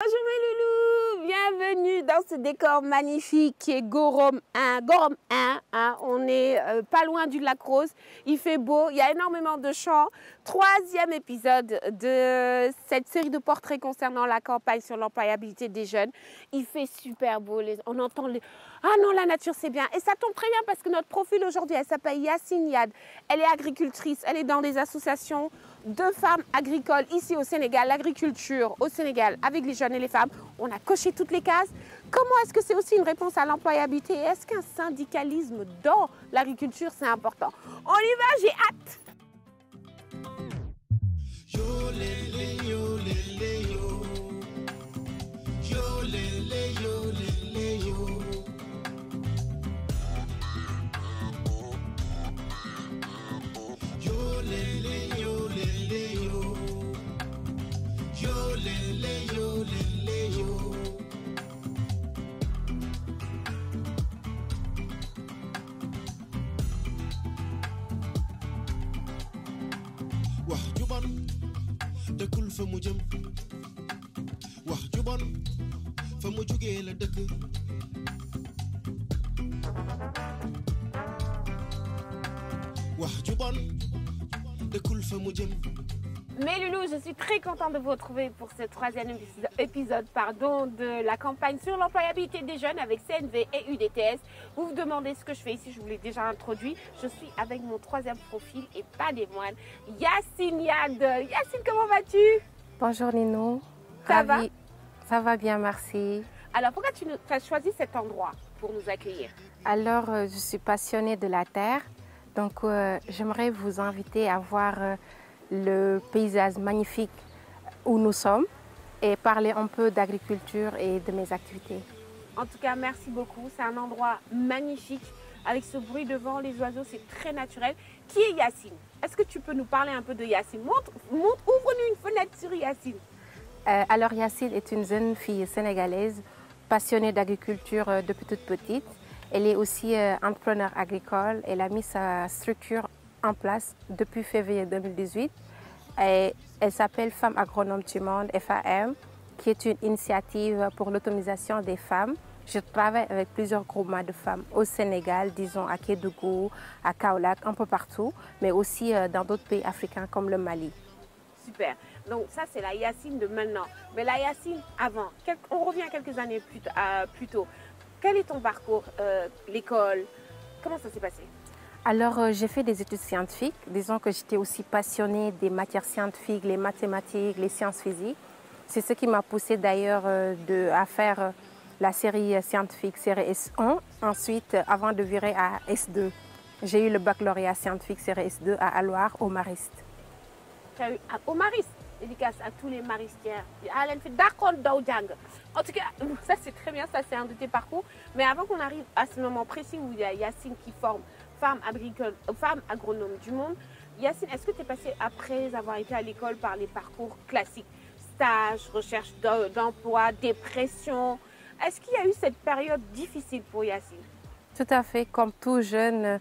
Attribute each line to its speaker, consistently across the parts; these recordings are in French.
Speaker 1: Bonjour mes loulous, bienvenue dans ce décor magnifique qui est Gorom 1. Gorom 1, hein, on est pas loin du lac Rose, il fait beau, il y a énormément de champs. Troisième épisode de cette série de portraits concernant la campagne sur l'employabilité des jeunes. Il fait super beau, on entend les... Ah non, la nature c'est bien. Et ça tombe très bien parce que notre profil aujourd'hui, elle s'appelle Yacine Yad. Elle est agricultrice, elle est dans des associations de femmes agricoles ici au Sénégal, l'agriculture au Sénégal avec les jeunes et les femmes. On a coché toutes les cases. Comment est-ce que c'est aussi une réponse à l'employabilité? Est-ce qu'un syndicalisme dans l'agriculture, c'est important? On y va, j'ai hâte. Yo, lélé, yo, lélé, yo. Yo, lélé, yo, lélé, yo. Yo, lélé, yo, lélé, yo. Yo, lélé, yo, lélé, yo.
Speaker 2: wax ju bon dëkkul fa mu jëm wax ju bon fa mu jógee la dëkk wax ju bon dëkkul fa mu jëm.
Speaker 1: Mes loulous, je suis très contente de vous retrouver pour ce troisième épisode de la campagne sur l'employabilité des jeunes avec CNV et UDTS. Vous vous demandez ce que je fais ici, je vous l'ai déjà introduit. Je suis avec mon troisième profil et pas des moines, Yacine Yad. Yacine, comment vas-tu?
Speaker 3: Bonjour Ninou.
Speaker 1: Ça va?
Speaker 3: Ça va bien, merci.
Speaker 1: Alors, pourquoi tu as choisi cet endroit pour nous accueillir?
Speaker 3: Alors, je suis passionnée de la terre, donc j'aimerais vous inviter à voir le paysage magnifique où nous sommes et parler un peu d'agriculture et de mes activités.
Speaker 1: En tout cas, merci beaucoup. C'est un endroit magnifique avec ce bruit de vent, les oiseaux, c'est très naturel. Qui est Yacine? Est-ce que tu peux nous parler un peu de Yacine? Ouvre-nous une fenêtre sur Yacine.
Speaker 3: Alors, Yacine est une jeune fille sénégalaise passionnée d'agriculture depuis toute petite. Elle est aussi entrepreneur agricole. Elle a mis sa structure en place depuis février 2018. Et elle s'appelle Femmes Agronomes du Monde, FAM, qui est une initiative pour l'autonomisation des femmes. Je travaille avec plusieurs groupements de femmes au Sénégal, disons à Kédougou, à Kaolack, un peu partout, mais aussi dans d'autres pays africains comme le Mali.
Speaker 1: Super. Donc ça, c'est la Yacine de maintenant. Mais la Yacine avant, on revient quelques années plus tôt. Quel est ton parcours, l'école? Comment ça s'est passé?
Speaker 3: Alors, j'ai fait des études scientifiques. Disons que j'étais aussi passionnée des matières scientifiques, les mathématiques, les sciences physiques. C'est ce qui m'a poussée d'ailleurs à faire la série scientifique, série S1. Ensuite, avant de virer à S2, j'ai eu le baccalauréat scientifique série S2 à Aloir, au Mariste.
Speaker 1: Tu as eu au Mariste? Dédicace à tous les maristiens. En tout cas, ça c'est très bien, ça c'est un de tes parcours. Mais avant qu'on arrive à ce moment précis où il y a Yacine qui forme Femmes Agronomes du Monde, Yacine, est-ce que tu es passée après avoir été à l'école par les parcours classiques? Stage, recherche d'emploi, dépression. Est-ce qu'il y a eu cette période difficile pour Yacine?
Speaker 3: Tout à fait, comme tout jeune,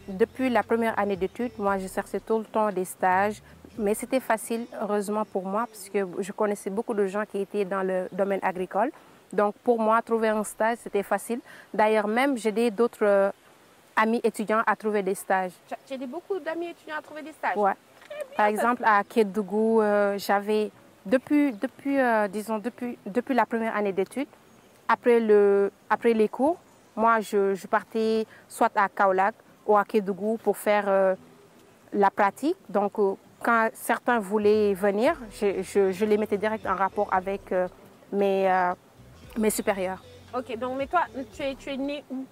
Speaker 3: depuis la première année d'études, moi je cherchais tout le temps des stages. Mais c'était facile, heureusement pour moi, parce que je connaissais beaucoup de gens qui étaient dans le domaine agricole. Donc pour moi, trouver un stage, c'était facile. D'ailleurs, même j'ai aidé d'autres amis étudiants à trouver des stages.
Speaker 1: Tu as aidé beaucoup d'amis étudiants à trouver des stages?
Speaker 3: Ouais. Par exemple, à Kédougou, j'avais, depuis la première année d'études, après les cours, moi je partais soit à Kaolack ou à Kédougou pour faire la pratique. Donc, quand certains voulaient venir, je les mettais direct en rapport avec mes supérieurs.
Speaker 1: Ok, donc mais toi, tu es née où?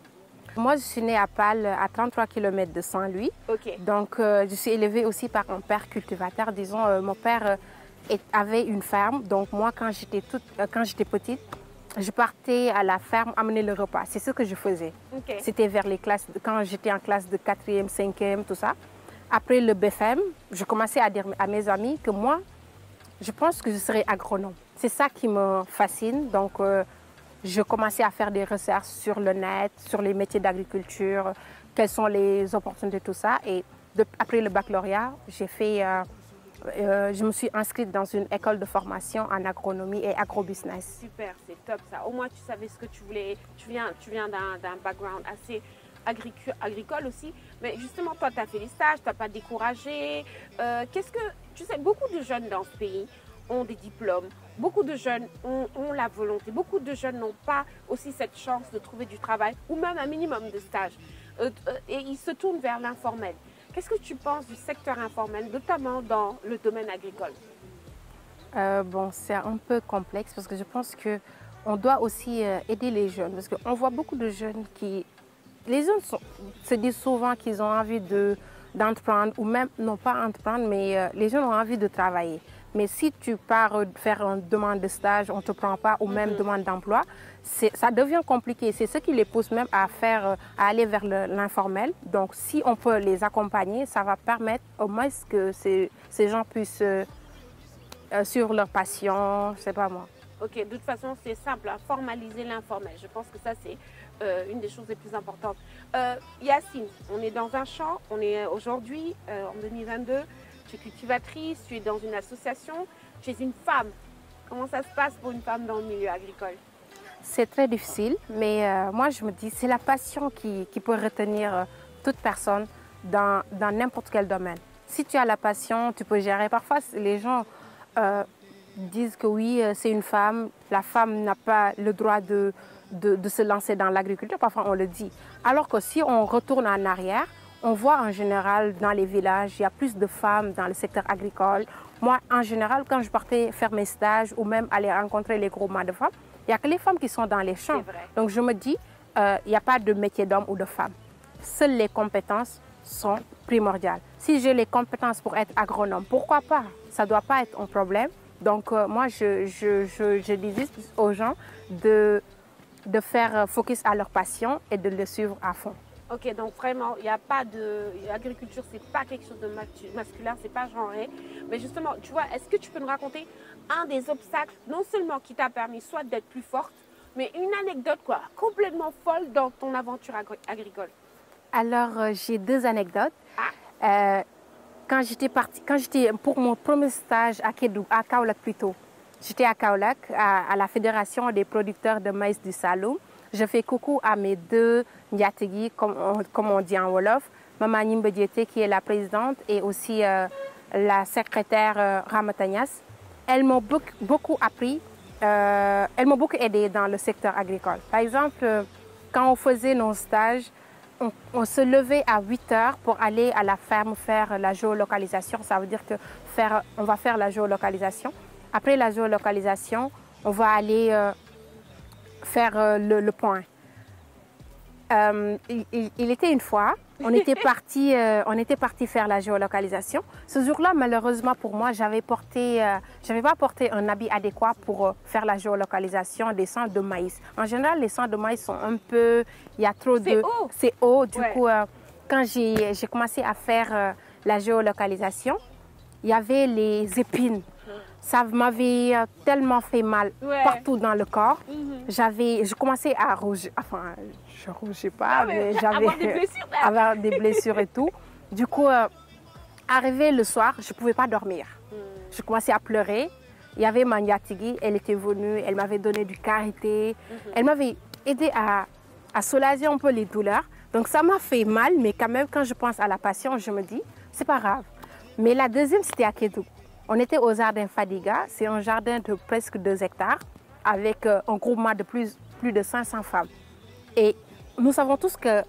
Speaker 3: Moi, je suis née à Pâle, à 33 km de Saint-Louis.
Speaker 1: Ok.
Speaker 3: Donc, je suis élevée aussi par un père cultivateur. Disons, mon père avait une ferme. Donc, moi, quand j'étais petite, je partais à la ferme amener le repas. C'est ce que je faisais.
Speaker 1: Okay.
Speaker 3: C'était vers les classes, quand j'étais en classe de 4e, 5e, tout ça. Après le BFM, je commençais à dire à mes amis que moi, je pense que je serais agronome. C'est ça qui me fascine. Donc, je commençais à faire des recherches sur le net, sur les métiers d'agriculture, quelles sont les opportunités, tout ça. Et après le baccalauréat, j'ai fait Je me suis inscrite dans une école de formation en agronomie et agrobusiness.
Speaker 1: Super, c'est top ça. Au moins, tu savais ce que tu voulais. Tu viens d'un background assez agricole aussi. Mais justement, toi, tu as fait les stages, tu n'as pas découragé. Qu'est-ce que... Tu sais, beaucoup de jeunes dans ce pays ont des diplômes. Beaucoup de jeunes ont la volonté. Beaucoup de jeunes n'ont pas aussi cette chance de trouver du travail ou même un minimum de stage. Et ils se tournent vers l'informel. Qu'est-ce que tu penses du secteur informel, notamment dans le domaine agricole?
Speaker 3: Bon, c'est un peu complexe parce que je pense qu'on doit aussi aider les jeunes. Parce qu'on voit beaucoup de jeunes qui... Les jeunes se disent souvent qu'ils ont envie d'entreprendre ou même, non pas entreprendre, mais les jeunes ont envie de travailler. Mais si tu pars faire une demande de stage, on ne te prend pas, ou même demande d'emploi, ça devient compliqué. C'est ce qui les pousse même à aller vers l'informel. Donc, si on peut les accompagner, ça va permettre au moins que ces gens puissent suivre leur passion, je ne sais pas moi.
Speaker 1: Ok, de toute façon, c'est simple, hein, formaliser l'informel. Je pense que ça, c'est une des choses les plus importantes. Yacine, on est dans un champ, on est aujourd'hui, en 2022, tu es cultivatrice, tu es dans une association, tu es une femme. Comment ça se passe pour une femme dans le milieu agricole?
Speaker 3: C'est très difficile, mais moi je me dis c'est la passion qui peut retenir toute personne dans n'importe quel domaine. Si tu as la passion, tu peux gérer. Parfois les gens disent que oui, c'est une femme, la femme n'a pas le droit de se lancer dans l'agriculture, parfois on le dit. Alors que si on retourne en arrière, on voit en général dans les villages, il y a plus de femmes dans le secteur agricole. Moi, en général, quand je partais faire mes stages ou même aller rencontrer les groupements de femmes, il n'y a que les femmes qui sont dans les champs. Donc je me dis, il n'y a pas de métier d'homme ou de femme. Seules les compétences sont primordiales. Si j'ai les compétences pour être agronome, pourquoi pas? Ça ne doit pas être un problème. Donc moi, je dis juste aux gens de faire focus à leur passion et de le suivre à fond.
Speaker 1: Ok, donc vraiment, il n'y a pas de... L'agriculture, ce n'est pas quelque chose de masculin, ce n'est pas genré. Mais justement, tu vois, est-ce que tu peux nous raconter un des obstacles, non seulement qui t'a permis soit d'être plus forte, mais une anecdote quoi, complètement folle dans ton aventure agricole?
Speaker 3: Alors, j'ai deux anecdotes. Quand j'étais pour mon premier stage à Kaolack plutôt, j'étais à Kaolack, à la Fédération des producteurs de maïs du Saloum. Je fais coucou à mes deux Ndiatigi, comme on dit en Wolof, Maman Nimbe Diété, qui est la présidente, et aussi la secrétaire Ramatagnas. Elles m'ont beaucoup appris, elles m'ont beaucoup aidé dans le secteur agricole. Par exemple, quand on faisait nos stages, on se levait à 8 heures pour aller à la ferme faire la géolocalisation. Ça veut dire on va faire la géolocalisation. Après la géolocalisation, on va aller faire le point. Il était une fois, on était parti faire la géolocalisation. Ce jour-là, malheureusement pour moi, j'avais pas porté un habit adéquat pour faire la géolocalisation des champs de maïs. En général, les champs de maïs sont un peu, il y a trop de... C'est haut. Du coup, quand j'ai commencé à faire la géolocalisation, il y avait les épines. Ça m'avait tellement fait mal partout dans le corps. Je commençais à rougir. Enfin, je ne rougis pas, mais j'avais avoir des blessures et tout. Du coup, arrivé le soir, je ne pouvais pas dormir. Je commençais à pleurer. Il y avait ma Ndiatigi, elle était venue, elle m'avait donné du karité. Elle m'avait aidé à soulager un peu les douleurs. Donc ça m'a fait mal, mais quand même, quand je pense à la passion, je me dis, c'est pas grave. Mais la deuxième, c'était à Kédougou. On était au jardin Fadiga, c'est un jardin de presque 2 hectares avec un groupement de plus de 500 femmes. Et nous savons tous qu'à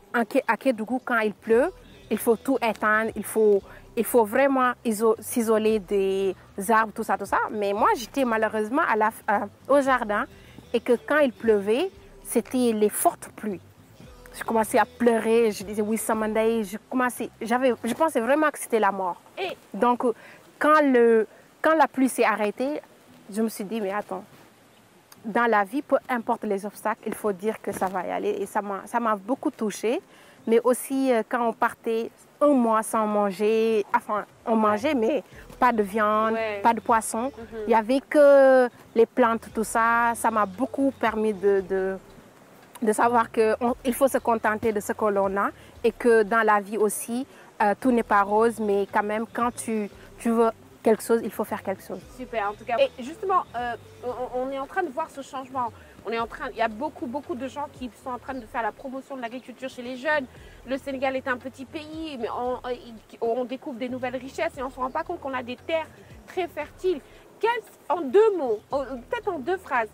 Speaker 3: Kédougou, quand il pleut, il faut tout éteindre, il faut vraiment s'isoler des arbres, tout ça. Mais moi, j'étais malheureusement au jardin et que quand il pleuvait, c'était les fortes pluies. Je commençais à pleurer, je disais oui, Samandaï, je pensais vraiment que c'était la mort. Et donc, quand la pluie s'est arrêtée, je me suis dit, mais attends, dans la vie, peu importe les obstacles, il faut dire que ça va y aller. Et ça m'a beaucoup touchée. Mais aussi, quand on partait 1 mois sans manger, enfin, on mangeait, mais pas de viande, pas de poisson. Il n'y avait que les plantes, tout ça. Ça m'a beaucoup permis de savoir qu'il faut se contenter de ce que l'on a et que dans la vie aussi, tout n'est pas rose, mais quand même, quand tu veux quelque chose, il faut faire quelque chose.
Speaker 1: Super, en tout cas. Et justement, on est en train de voir ce changement. Il y a beaucoup de gens qui sont en train de faire la promotion de l'agriculture chez les jeunes. Le Sénégal est un petit pays, mais on découvre des nouvelles richesses et on ne se rend pas compte qu'on a des terres très fertiles. En 2 mots, peut-être en 2 phrases,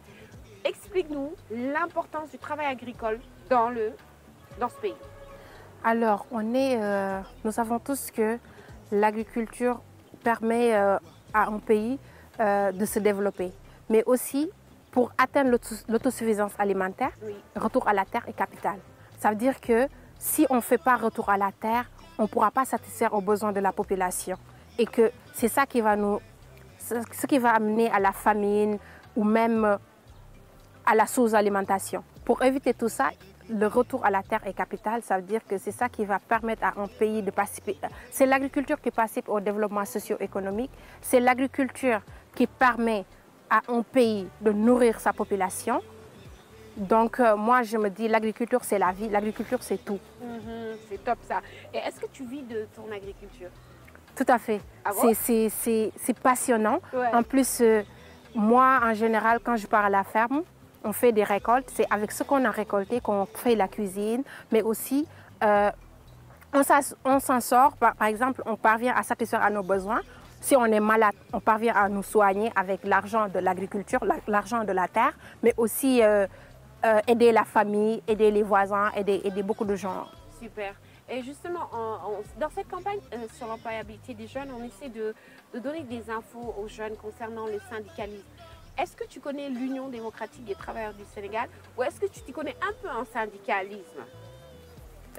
Speaker 1: explique-nous l'importance du travail agricole dans ce pays.
Speaker 3: Alors, nous savons tous que l'agriculture permet à un pays de se développer, mais aussi pour atteindre l'autosuffisance alimentaire,
Speaker 1: Oui.
Speaker 3: retour à la terre est capital. Ça veut dire que si on ne fait pas retour à la terre, on ne pourra pas satisfaire aux besoins de la population. Et que c'est ça qui va ce qui va amener à la famine ou même à la sous-alimentation. Pour éviter tout ça, le retour à la terre est capital. Ça veut dire que c'est ça qui va permettre à un pays de participer. C'est l'agriculture qui participe au développement socio-économique. C'est l'agriculture qui permet à un pays de nourrir sa population. Donc moi je me dis l'agriculture c'est la vie, l'agriculture c'est tout.
Speaker 1: C'est top ça. Et est-ce que tu vis de ton agriculture?
Speaker 3: Tout à fait.
Speaker 1: Ah bon?
Speaker 3: C'est passionnant.
Speaker 1: Ouais.
Speaker 3: En plus, moi en général quand je pars à la ferme, on fait des récoltes. C'est avec ce qu'on a récolté qu'on fait la cuisine, mais aussi on s'en sort. Par exemple, on parvient à satisfaire à nos besoins. Si on est malade, on parvient à nous soigner avec l'argent de l'agriculture, l'argent de la terre, mais aussi aider la famille, aider les voisins, aider beaucoup de gens.
Speaker 1: Super. Et justement, dans cette campagne sur l'employabilité des jeunes, on essaie de donner des infos aux jeunes concernant le syndicalisme. Est-ce que tu connais l'Union démocratique des travailleurs du Sénégal ou est-ce que tu t'y connais un peu en syndicalisme?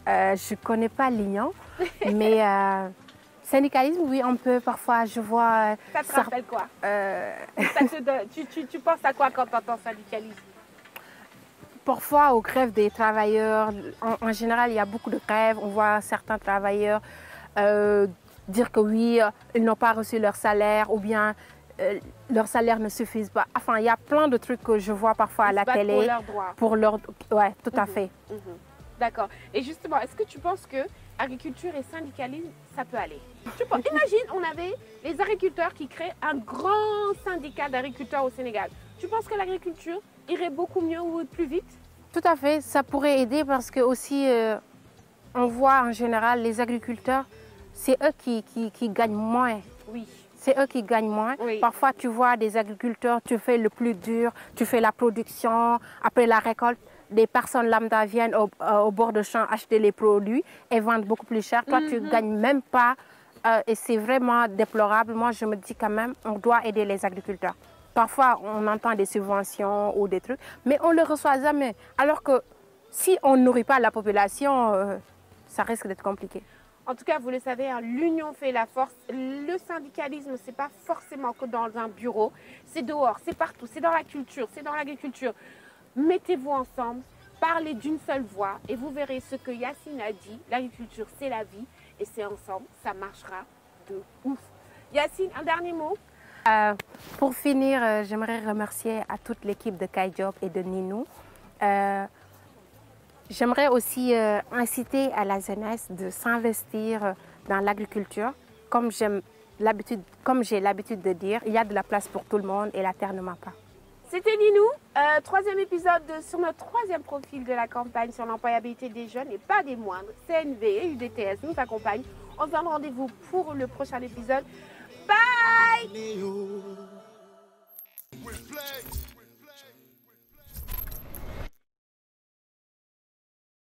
Speaker 3: Je ne connais pas l'Union, mais syndicalisme, oui, on peut parfois, je vois...
Speaker 1: Ça te rappelle quoi? Tu penses à quoi quand tu entends syndicalisme?
Speaker 3: Parfois aux grèves des travailleurs. En général, il y a beaucoup de grèves. On voit certains travailleurs dire que oui, ils n'ont pas reçu leur salaire ou bien leur salaire ne suffit pas. Enfin, il y a plein de trucs que je vois parfois à la télé.
Speaker 1: Pour leurs droits.
Speaker 3: Pour leur... Ouais, tout à fait.
Speaker 1: D'accord. Et justement, est-ce que tu penses que agriculture et syndicalisme, ça peut aller? Imagine, on avait les agriculteurs qui créent un grand syndicat d'agriculteurs au Sénégal. Tu penses que l'agriculture irait beaucoup mieux ou plus vite?
Speaker 3: Tout à fait, ça pourrait aider parce que aussi, on voit en général les agriculteurs, c'est eux qui gagnent moins.
Speaker 1: Oui.
Speaker 3: C'est eux qui gagnent moins.
Speaker 1: Oui.
Speaker 3: Parfois, tu vois des agriculteurs, tu fais le plus dur, tu fais la production, après la récolte, des personnes lambda viennent au bord de champ acheter les produits et vendent beaucoup plus cher. Toi, tu ne gagnes même pas et c'est vraiment déplorable. Moi, je me dis quand même, on doit aider les agriculteurs. Parfois, on entend des subventions ou des trucs, mais on ne le reçoit jamais. Alors que si on ne nourrit pas la population, ça risque d'être compliqué.
Speaker 1: En tout cas, vous le savez, hein, l'union fait la force. Le syndicalisme, ce n'est pas forcément que dans un bureau. C'est dehors, c'est partout, c'est dans la culture, c'est dans l'agriculture. Mettez-vous ensemble, parlez d'une seule voix et vous verrez ce que Yacine a dit. L'agriculture, c'est la vie et c'est ensemble, ça marchera de ouf. Yacine, un dernier mot?
Speaker 3: Pour finir, j'aimerais remercier à toute l'équipe de Kaijob et de Ninou. J'aimerais aussi inciter à la jeunesse de s'investir dans l'agriculture. Comme j'ai l'habitude de dire, il y a de la place pour tout le monde et la terre ne ment pas.
Speaker 1: C'était Ninou, 3e épisode sur notre 3e profil de la campagne sur l'employabilité des jeunes et pas des moindres. CNV et UDTS nous accompagnent. On se donne rendez-vous pour le prochain épisode. Bye!